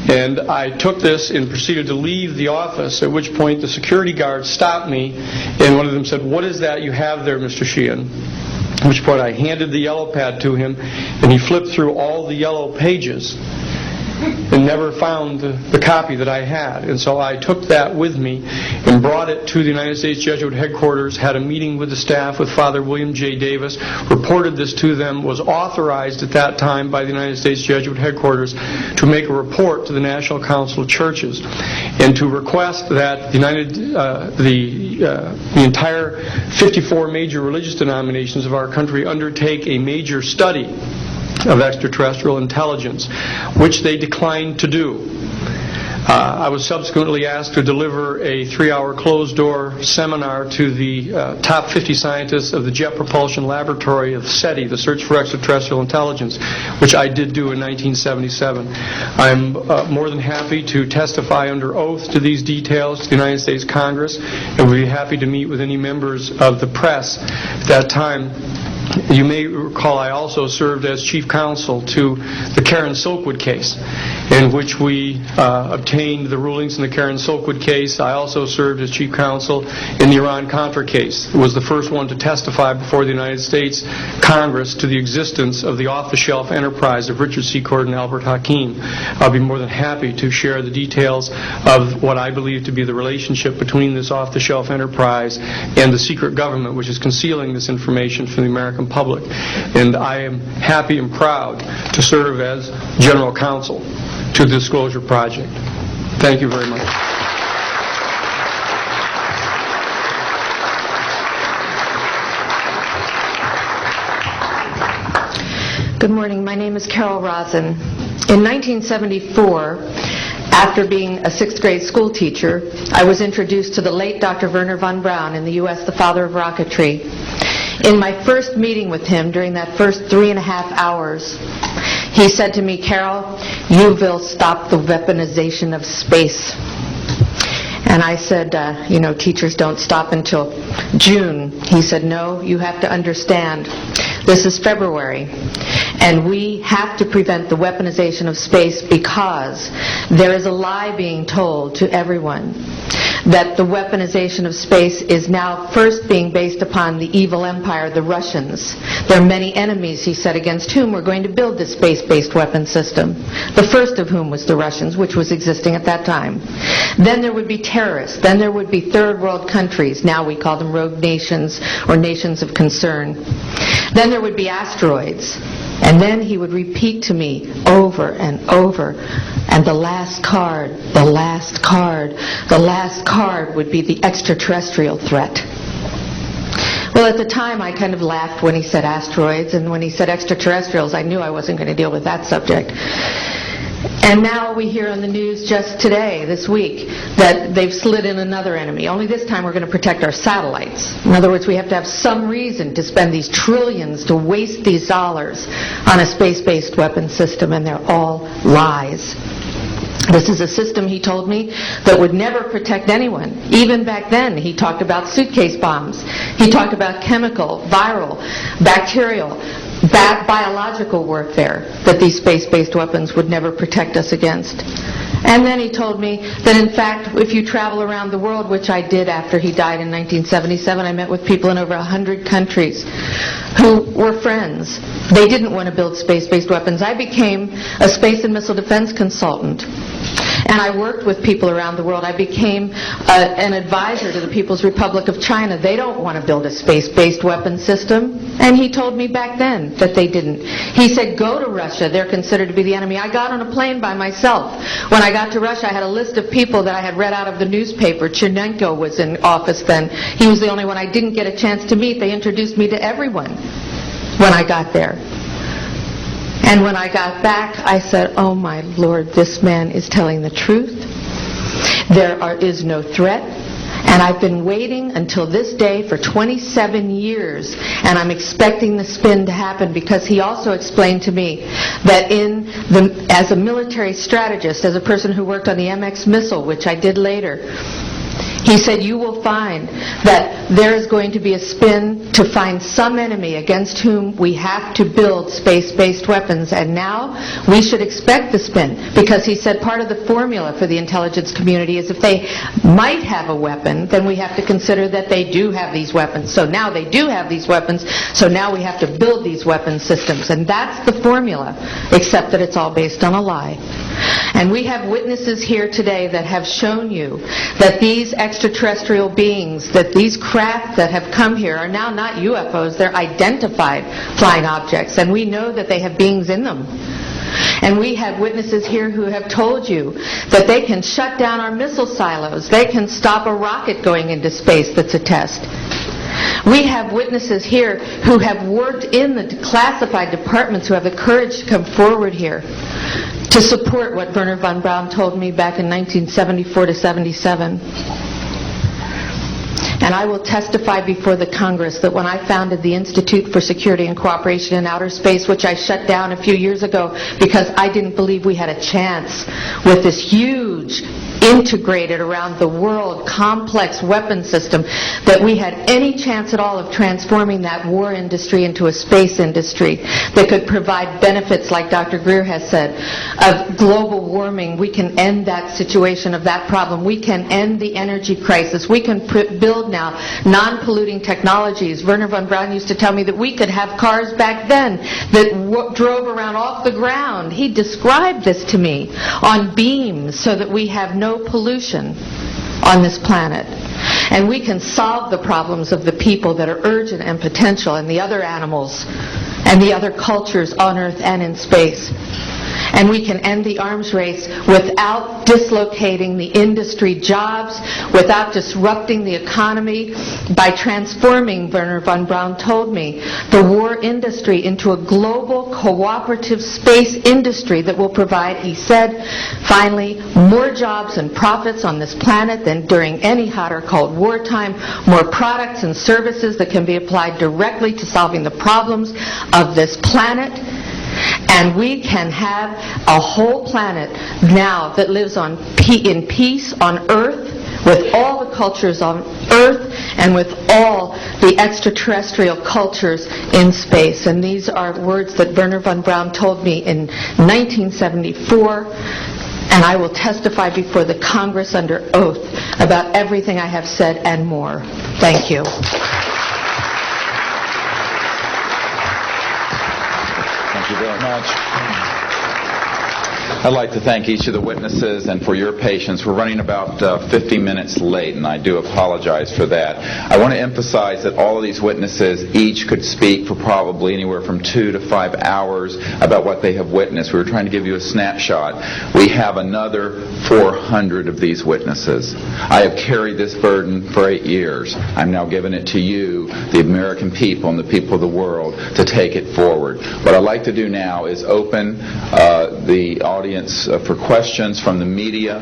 And I took this and proceeded to leave the office, at which point the security guard stopped me, and one of them said, "What is that you have there, Mr. Sheehan?" At which point I handed the yellow pad to him, and he flipped through all the yellow pages and never found the copy that I had. And so I took that with me and brought it to the United States Jesuit headquarters, had a meeting with the staff, with Father William J. Davis, reported this to them, was authorized at that time by the United States Jesuit headquarters to make a report to the National Council of Churches and to request that the entire 54 major religious denominations of our country undertake a major study of extraterrestrial intelligence, which they declined to do. I was subsequently asked to deliver a 3-hour closed-door seminar to the top 50 scientists of the Jet Propulsion Laboratory of SETI, the Search for Extraterrestrial Intelligence, which I did do in 1977. I'm more than happy to testify under oath to these details to the United States Congress, and would be happy to meet with any members of the press at that time. You may recall I also served as chief counsel to the Karen Silkwood case, in which we obtained the rulings in the Karen Silkwood case. I also served as chief counsel in the Iran-Contra case. It was the first one to testify before the United States Congress to the existence of the off-the-shelf enterprise of Richard Secord and Albert Hakim. I'll be more than happy to share the details of what I believe to be the relationship between this off-the-shelf enterprise and the secret government, which is concealing this information from the American public. And I am happy and proud to serve as general counsel to the Disclosure Project. Thank you very much. Good morning. My name is Carol Rosin. In 1974, after being a 6th grade school teacher, I was introduced to the late Dr. Wernher von Braun, in the U.S. the father of rocketry. In my first meeting with him, during that first 3.5 hours, he said to me, "Carol, you will stop the weaponization of space." And I said, teachers don't stop until June. He said, "No, you have to understand. This is February, and we have to prevent the weaponization of space because there is a lie being told to everyone that the weaponization of space is now first being based upon the evil empire, the Russians. There are many enemies," he said, "against whom we're going to build this space-based weapon system. The first of whom was the Russians, which was existing at that time. Then there would be terrorists. Then there would be third world countries. Now we call them rogue nations or nations of concern. Then there would be asteroids." And then he would repeat to me over and over, "And the last card, the last card, the last card would be the extraterrestrial threat." Well, at the time, I kind of laughed when he said asteroids, and when he said extraterrestrials, I knew I wasn't going to deal with that subject. And now we hear on the news just today, this week, that they've slid in another enemy. Only this time we're going to protect our satellites. In other words, we have to have some reason to spend these trillions, to waste these dollars on a space-based weapon system, and they're all lies. This is a system, he told me, that would never protect anyone. Even back then, he talked about suitcase bombs. He talked about chemical, viral, bacterial, biological warfare, that these space-based weapons would never protect us against. And then he told me that, in fact, if you travel around the world, which I did after he died in 1977, I met with people in over 100 countries who were friends. They didn't want to build space-based weapons. I became a space and missile defense consultant. And I worked with people around the world. I became an advisor to the People's Republic of China. They don't want to build a space-based weapon system. And he told me back then that they didn't. He said, "Go to Russia. They're considered to be the enemy." I got on a plane by myself. When I got to Russia, I had a list of people that I had read out of the newspaper. Chernenko was in office then. He was the only one I didn't get a chance to meet. They introduced me to everyone when I got there. And when I got back, I said, "Oh my Lord, this man is telling the truth. There is no threat." And I've been waiting until this day for 27 years, and I'm expecting the spin to happen, because he also explained to me that as a military strategist, as a person who worked on the MX missile, which I did later, He said, you will find that there is going to be a spin to find some enemy against whom we have to build space-based weapons. And now we should expect the spin, because he said part of the formula for the intelligence community is if they might have a weapon, then we have to consider that they do have these weapons. So now they do have these weapons, so now we have to build these weapon systems. And that's the formula, except that it's all based on a lie. And we have witnesses here today that have shown you that these extraterrestrial beings, that these craft that have come here are now not UFOs, they're identified flying objects, and we know that they have beings in them. And we have witnesses here who have told you that they can shut down our missile silos, they can stop a rocket going into space that's a test. We have witnesses here who have worked in the classified departments who have the courage to come forward here to support what Wernher von Braun told me back in 1974 to 77. And I will testify before the Congress that when I founded the Institute for Security and Cooperation in Outer Space, which I shut down a few years ago because I didn't believe we had a chance with this huge, integrated around the world, complex weapon system, that we had any chance at all of transforming that war industry into a space industry that could provide benefits, like Dr. Greer has said, of global warming. We can end that situation of that problem. We can end the energy crisis. We can build now non-polluting technologies. Wernher von Braun used to tell me that we could have cars back then that drove around off the ground. He described this to me on beams so that we have no pollution on this planet. And we can solve the problems of the people that are urgent and potential, and the other animals and the other cultures on Earth and in space. And we can end the arms race without dislocating the industry jobs, without disrupting the economy, by transforming, Wernher von Braun told me, the war industry into a global cooperative space industry that will provide, he said, finally, more jobs and profits on this planet than during any hot or cold wartime, more products and services that can be applied directly to solving the problems of this planet. And we can have a whole planet now that lives in peace on Earth, with all the cultures on Earth and with all the extraterrestrial cultures in space. And these are words that Wernher von Braun told me in 1974. And I will testify before the Congress under oath about everything I have said and more. Thank you. Thank you very much. I'd like to thank each of the witnesses and for your patience. We're running about 50 minutes late, and I do apologize for that. I want to emphasize that all of these witnesses each could speak for probably anywhere from 2 to 5 hours about what they have witnessed. We were trying to give you a snapshot. We have another 400 of these witnesses. I have carried this burden for 8 years. I'm now giving it to you, the American people and the people of the world, to take it forward. What I'd like to do now is open the audience for questions from the media.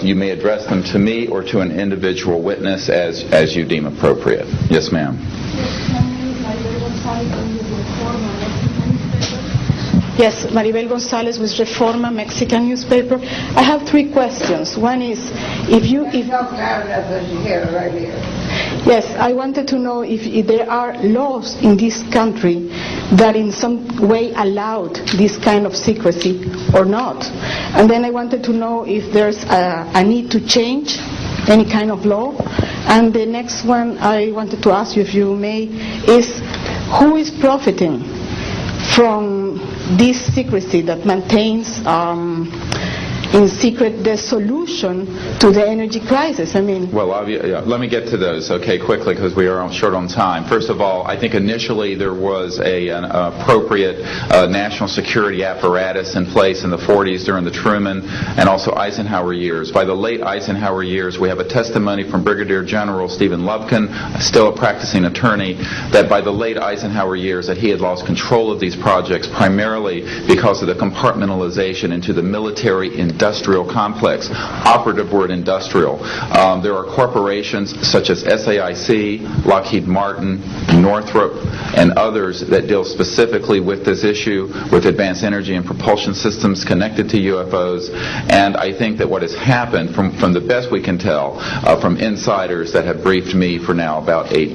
You may address them to me or to an individual witness as you deem appropriate. Yes, ma'am. Yes, Maribel Gonzalez with Reforma, Mexican newspaper. I have 3 questions. One is, Yes, I wanted to know if there are laws in this country that in some way allowed this kind of secrecy or not. And then I wanted to know if there's a need to change any kind of law. And the next one I wanted to ask you, if you may, is who is profiting from this secrecy that maintains in secret the solution to the energy crisis? Well, let me get to those, quickly, because we are short on time. First of all, I think initially there was an appropriate national security apparatus in place in the 40s during the Truman and also Eisenhower years. By the late Eisenhower years, we have a testimony from Brigadier General Steven Lubkin, still a practicing attorney, that by the late Eisenhower years that he had lost control of these projects primarily because of the compartmentalization into the military industrial complex. Operative word, industrial. There are corporations such as SAIC, Lockheed Martin, Northrop, and others that deal specifically with this issue, with advanced energy and propulsion systems connected to UFOs. And I think that what has happened, from the best we can tell, from insiders that have briefed me for now about 8